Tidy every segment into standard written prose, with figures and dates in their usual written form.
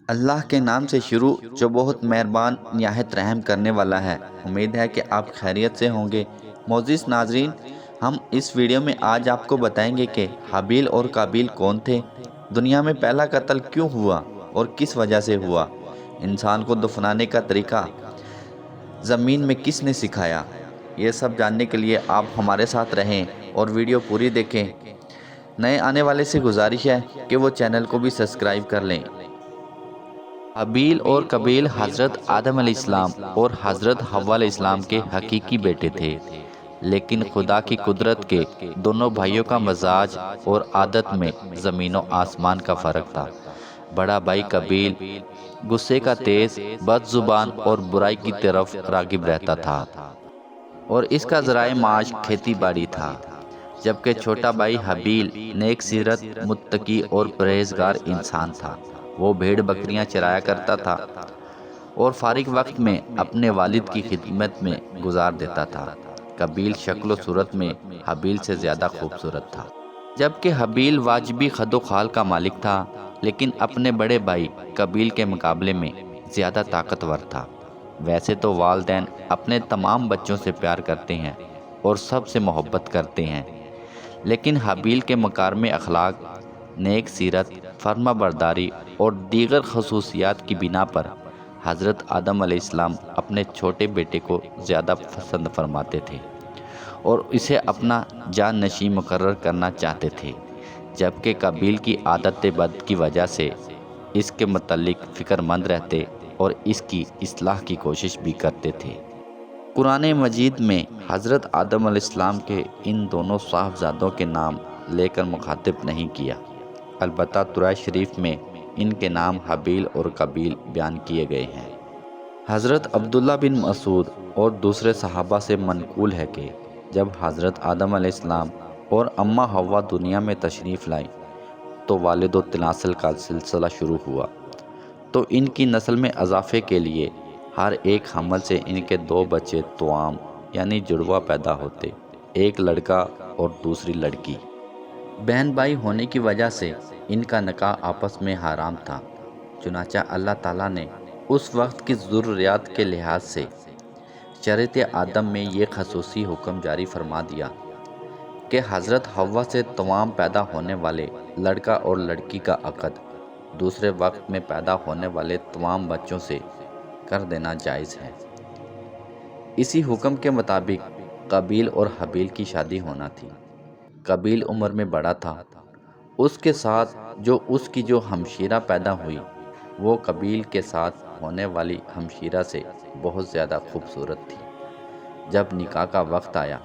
اللہ کے نام سے شروع جو بہت مہربان نہایت رحم کرنے والا ہے۔ امید ہے کہ آپ خیریت سے ہوں گے۔ معزز ناظرین، ہم اس ویڈیو میں آج آپ کو بتائیں گے کہ حابیل اور قابیل کون تھے، دنیا میں پہلا قتل کیوں ہوا اور کس وجہ سے ہوا، انسان کو دفنانے کا طریقہ زمین میں کس نے سکھایا۔ یہ سب جاننے کے لیے آپ ہمارے ساتھ رہیں اور ویڈیو پوری دیکھیں۔ نئے آنے والے سے گزارش ہے کہ وہ چینل کو بھی سبسکرائب کر لیں۔ حابیل اور قابیل حضرت آدم علیہ السلام اور حضرت حوا علیہ السلام کے حقیقی بیٹے تھے، لیکن خدا کی قدرت کے دونوں بھائیوں کا مزاج اور عادت میں زمین و آسمان کا فرق تھا۔ بڑا بھائی قابیل غصے کا تیز، بد زبان اور برائی کی طرف راغب رہتا تھا، اور اس کا ذرائع معاش کھیتی باڑی تھا، جبکہ چھوٹا بھائی حابیل نیک سیرت، متقی اور پرہیزگار انسان تھا۔ وہ بھیڑ بکریاں چرایا کرتا تھا اور فارغ وقت میں اپنے والد کی خدمت میں گزار دیتا تھا۔ قابیل شکل و صورت میں حابیل سے زیادہ خوبصورت تھا، جبکہ حابیل واجبی خد و خال کا مالک تھا، لیکن اپنے بڑے بھائی قابیل کے مقابلے میں زیادہ طاقتور تھا۔ ویسے تو والدین اپنے تمام بچوں سے پیار کرتے ہیں اور سب سے محبت کرتے ہیں، لیکن حابیل کے مکارم اخلاق، نیک سیرت، فرما برداری اور دیگر خصوصیات کی بنا پر حضرت آدم علیہ السلام اپنے چھوٹے بیٹے کو زیادہ پسند فرماتے تھے اور اسے اپنا جان نشیں مقرر کرنا چاہتے تھے، جبکہ قابیل کی عادت بد کی وجہ سے اس کے متعلق فکر مند رہتے اور اس کی اصلاح کی کوشش بھی کرتے تھے۔ قرآن مجید میں حضرت آدم علیہ السلام کے ان دونوں صاحبزادوں کے نام لے کر مخاطب نہیں کیا، البتہ تورات شریف میں ان کے نام حابیل اور قابیل بیان کیے گئے ہیں۔ حضرت عبداللہ بن مسعود اور دوسرے صحابہ سے منقول ہے کہ جب حضرت آدم علیہ السلام اور اماں حوا دنیا میں تشریف لائیں تو والد و تناسل کا سلسلہ شروع ہوا، تو ان کی نسل میں اضافے کے لیے ہر ایک حمل سے ان کے دو بچے توام یعنی جڑواں پیدا ہوتے، ایک لڑکا اور دوسری لڑکی۔ بہن بھائی ہونے کی وجہ سے ان کا نکاح آپس میں حرام تھا، چنانچہ اللہ تعالیٰ نے اس وقت کی ضروریات کے لحاظ سے شریعت آدم میں یہ خصوصی حکم جاری فرما دیا کہ حضرت حوا سے توام پیدا ہونے والے لڑکا اور لڑکی کا عقد دوسرے وقت میں پیدا ہونے والے تمام بچوں سے کر دینا جائز ہے۔ اسی حکم کے مطابق قابیل اور حابیل کی شادی ہونا تھی۔ قابیل عمر میں بڑا تھا، اس کے ساتھ اس کی جو ہمشیرہ پیدا ہوئی وہ قابیل کے ساتھ ہونے والی ہمشیرہ سے بہت زیادہ خوبصورت تھی۔ جب نکاح کا وقت آیا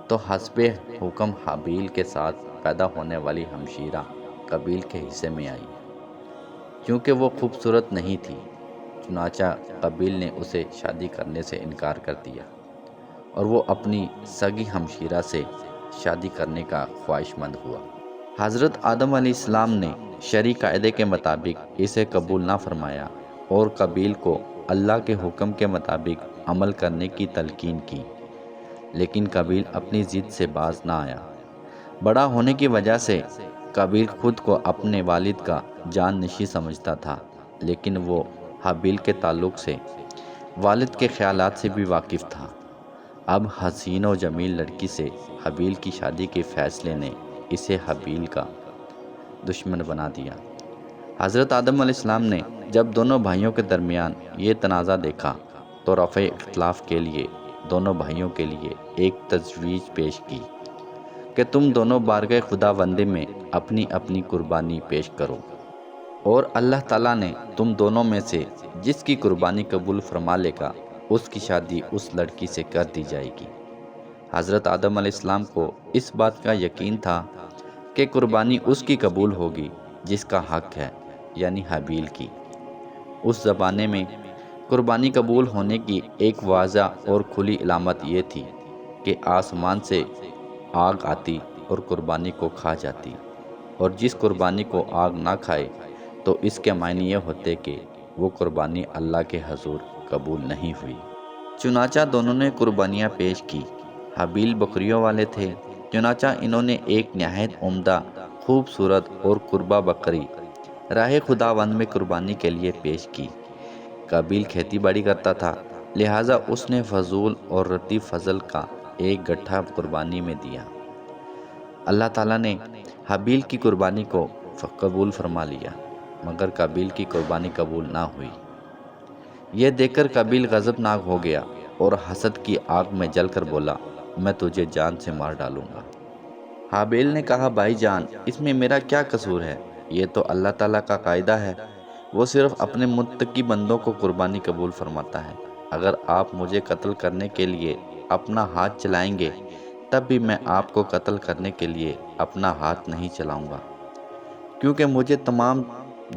تو حسب حکم حابیل کے ساتھ پیدا ہونے والی ہمشیرہ قابیل کے حصے میں آئی، کیونکہ وہ خوبصورت نہیں تھی، چنانچہ قابیل نے اسے شادی کرنے سے انکار کر دیا اور وہ اپنی سگی ہمشیرہ سے شادی کرنے کا خواہش مند ہوا۔ حضرت آدم علیہ السلام نے شرعی قاعدے کے مطابق اسے قبول نہ فرمایا اور قابیل کو اللہ کے حکم کے مطابق عمل کرنے کی تلقین کی، لیکن قابیل اپنی ضد سے باز نہ آیا۔ بڑا ہونے کی وجہ سے قابیل خود کو اپنے والد کا جان نشیں سمجھتا تھا، لیکن وہ حابیل کے تعلق سے والد کے خیالات سے بھی واقف تھا۔ اب حسین و جمیل لڑکی سے حابیل کی شادی کے فیصلے نے اسے حابیل کا دشمن بنا دیا۔ حضرت آدم علیہ السلام نے جب دونوں بھائیوں کے درمیان یہ تنازع دیکھا تو رفع اختلاف کے لیے دونوں بھائیوں کے لیے ایک تجویز پیش کی کہ تم دونوں بارگاہ خداوندی میں اپنی اپنی قربانی پیش کرو، اور اللہ تعالیٰ نے تم دونوں میں سے جس کی قربانی قبول فرما لے گا اس کی شادی اس لڑکی سے کر دی جائے گی۔ حضرت آدم علیہ السلام کو اس بات کا یقین تھا کہ قربانی اس کی قبول ہوگی جس کا حق ہے، یعنی حابیل کی۔ اس زمانے میں قربانی قبول ہونے کی ایک واضح اور کھلی علامت یہ تھی کہ آسمان سے آگ آتی اور قربانی کو کھا جاتی، اور جس قربانی کو آگ نہ کھائے تو اس کے معنی یہ ہوتے کہ وہ قربانی اللہ کے حضور قبول نہیں ہوئی۔ چنانچہ دونوں نے قربانیاں پیش کی۔ حابیل بکریوں والے تھے، چنانچہ انہوں نے ایک نہایت عمدہ، خوبصورت اور قربا بکری راہ خداوند میں قربانی کے لیے پیش کی۔ قابیل کھیتی باڑی کرتا تھا، لہٰذا اس نے فضول اور رتی فضل کا ایک گٹھا قربانی میں دیا۔ اللہ تعالیٰ نے حابیل کی قربانی کو قبول فرما لیا، مگر قابیل کی قربانی قبول نہ ہوئی۔ یہ دیکھ کر قابیل غضبناک ہو گیا اور حسد کی آگ میں جل کر بولا، میں تجھے جان سے مار ڈالوں گا۔ حابیل نے کہا، بھائی جان، اس میں میرا کیا قصور ہے؟ یہ تو اللہ تعالیٰ کا قاعدہ ہے، وہ صرف اپنے متقی بندوں کو قربانی قبول فرماتا ہے۔ اگر آپ مجھے قتل کرنے کے لیے اپنا ہاتھ چلائیں گے تب بھی میں آپ کو قتل کرنے کے لیے اپنا ہاتھ نہیں چلاؤں گا، کیونکہ مجھے تمام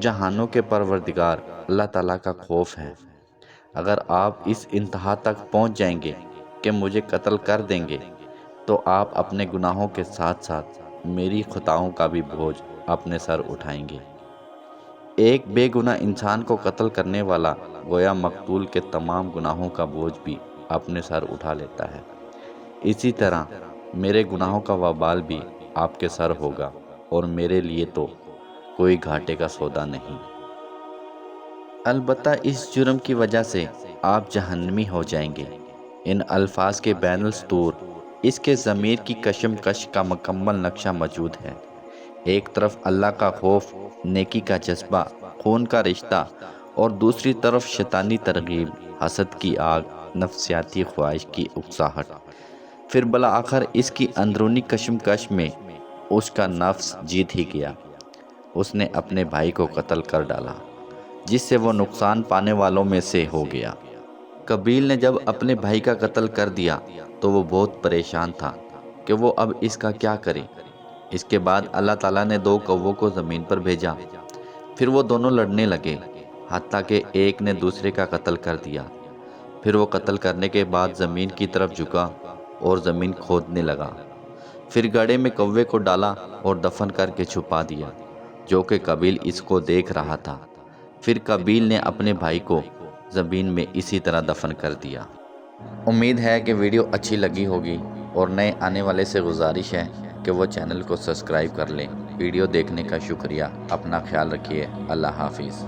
جہانوں کے پروردگار اللہ تعالیٰ کا خوف ہے۔ اگر آپ اس انتہا تک پہنچ جائیں گے کہ مجھے قتل کر دیں گے تو آپ اپنے گناہوں کے ساتھ ساتھ میری خطاؤں کا بھی بوجھ اپنے سر اٹھائیں گے۔ ایک بے گناہ انسان کو قتل کرنے والا گویا مقتول کے تمام گناہوں کا بوجھ بھی اپنے سر اٹھا لیتا ہے۔ اسی طرح میرے گناہوں کا وبال بھی آپ کے سر ہوگا، اور میرے لیے تو کوئی گھاٹے کا سودا نہیں۔ البتہ اس جرم کی وجہ سے آپ جہنمی ہو جائیں گے۔ ان الفاظ کے بین السطور اس کے ضمیر کی کشمکش کا مکمل نقشہ موجود ہے۔ ایک طرف اللہ کا خوف، نیکی کا جذبہ، خون کا رشتہ، اور دوسری طرف شیطانی ترغیب، حسد کی آگ، نفسیاتی خواہش کی اکساہٹ۔ پھر بالآخر اس کی اندرونی کشمکش میں اس کا نفس جیت ہی گیا۔ اس نے اپنے بھائی کو قتل کر ڈالا، جس سے وہ نقصان پانے والوں میں سے ہو گیا۔ قابیل نے جب اپنے بھائی کا قتل کر دیا تو وہ بہت پریشان تھا کہ وہ اب اس کا کیا کرے۔ اس کے بعد اللہ تعالیٰ نے 2 کووں کو زمین پر بھیجا، پھر وہ دونوں لڑنے لگے، حتیٰ کہ ایک نے دوسرے کا قتل کر دیا۔ پھر وہ قتل کرنے کے بعد زمین کی طرف جھکا اور زمین کھودنے لگا، پھر گڑھے میں کوے کو ڈالا اور دفن کر کے چھپا دیا، جو کہ قابیل اس کو دیکھ رہا تھا۔ پھر قابیل نے اپنے بھائی کو زمین میں اسی طرح دفن کر دیا۔ امید ہے کہ ویڈیو اچھی لگی ہوگی، اور نئے آنے والے سے گزارش ہے کہ وہ چینل کو سبسکرائب کر لیں۔ ویڈیو دیکھنے کا شکریہ، اپنا خیال رکھیے، اللہ حافظ۔